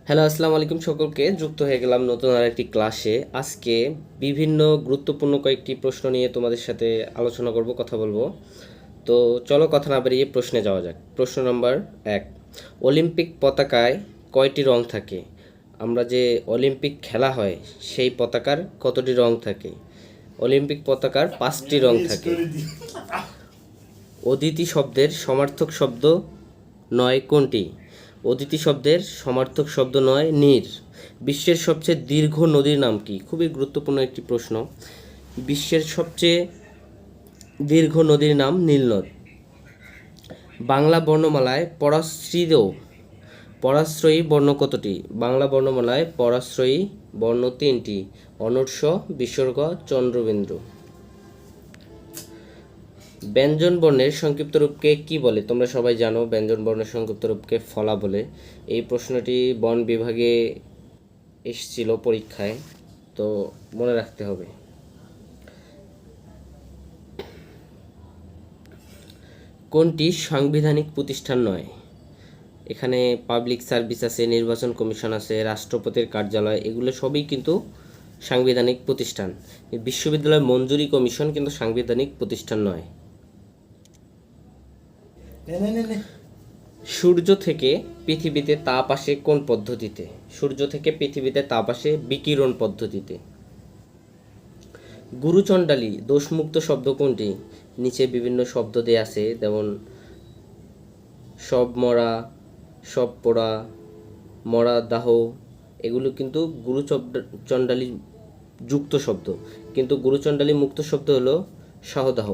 Hello, আসসালামু আলাইকুম সকলকে। যুক্ত হয়ে গেলাম নতুন আরেকটি ক্লাসে। আজকে বিভিন্ন গুরুত্বপূর্ণ কয়েকটি প্রশ্ন নিয়ে তোমাদের সাথে আলোচনা করব, কথা বলবো। তো চলো কথা না বাড়িয়ে প্রশ্নে যাওয়া যাক। প্রশ্ন নম্বর 1, অলিম্পিক পতাকায় কয়টি রং থাকে? আমরা যে অলিম্পিক খেলা হয় সেই পতাকার কতটি রং থাকে? অলিম্পিক পতাকার 5টি রং থাকে। অদিতি শব্দের সমার্থক শব্দ নয় কোনটি? অদিতি শব্দের সমার্থক শব্দ নয় নীর। বিশ্বের সবচেয়ে দীর্ঘ নদীর নাম কি? খুবই গুরুত্বপূর্ণ একটি প্রশ্ন। বিশ্বের সবচেয়ে দীর্ঘ নদীর নাম নীলনদ। বাংলা বর্ণমালায় পরাশ্রয়ী বর্ণ কতটি? বাংলা বর্ণমালায় পরাশ্রয়ী বর্ণ 3টি: অনর্স, বিসর্গ, চন্দ্রবিন্দু। ব্যঞ্জন বর্ণের সংক্ষিপ্ত রূপকে কি বলে? তোমরা সবাই জানো ব্যঞ্জন বর্ণের সংক্ষিপ্ত রূপকে ফলা বলে। এই প্রশ্নটি বন বিভাগে এসেছিল পরীক্ষায়, তো মনে রাখতে হবে। কোনটি সাংবিধানিক প্রতিষ্ঠান নয়? এখানে পাবলিক সার্ভিস আছে, নির্বাচন কমিশন আছে, রাষ্ট্রপতির কার্যালয়, এগুলো সবই কিন্তু সাংবিধানিক প্রতিষ্ঠান। বিশ্ববিদ্যালয় মঞ্জুরি কমিশন কিন্তু সাংবিধানিক প্রতিষ্ঠান নয়। সূর্য থেকে পৃথিবীতে তাপ আসে কোন পদ্ধতিতে? সূর্য থেকে পৃথিবীতে তাপ আসে বিকিরণ পদ্ধতিতে। গুরুচণ্ডালী দোষমুক্ত শব্দ কোনটি? নিচে বিভিন্ন শব্দ দেয়া আছে, যেমন সব মরা, সব পোড়া, মরা দাহ, এগুলো কিন্তু গুরুচণ্ডালী যুক্ত শব্দ, কিন্তু গুরুচণ্ডালী মুক্ত শব্দ হলো সহদাহ।